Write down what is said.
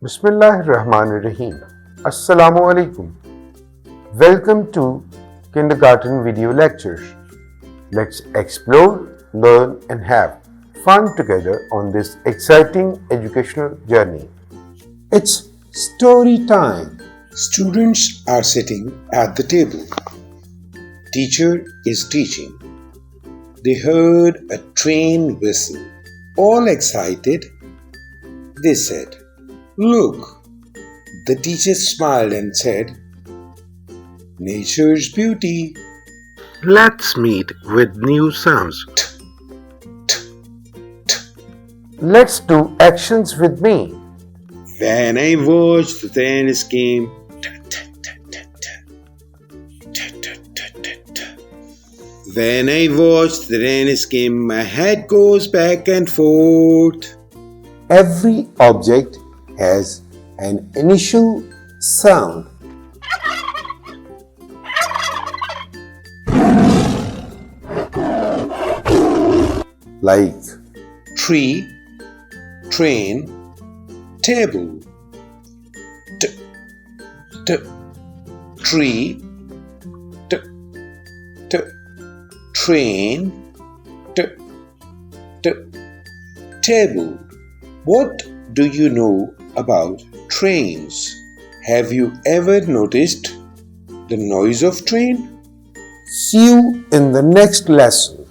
Bismillahirrahmanirrahim. Assalamu alaikum. Welcome to Kindergarten Video Lectures. Let's explore, learn and have fun together on this exciting educational journey. It's story time. Students are sitting at the table. Teacher is teaching. They heard a train whistle. All excited, they said, "Look." The teacher smiled and said, "Nature's beauty." Let's meet with new sounds. Let's do actions with me. When I watched the train scheme, when I watch the rain scheme, my head goes back and forth. Every object has an initial sound. Like Tree, train, table. Tree, train, table. What do you know about trains? Have you ever noticed the noise of train? see you in the next lesson.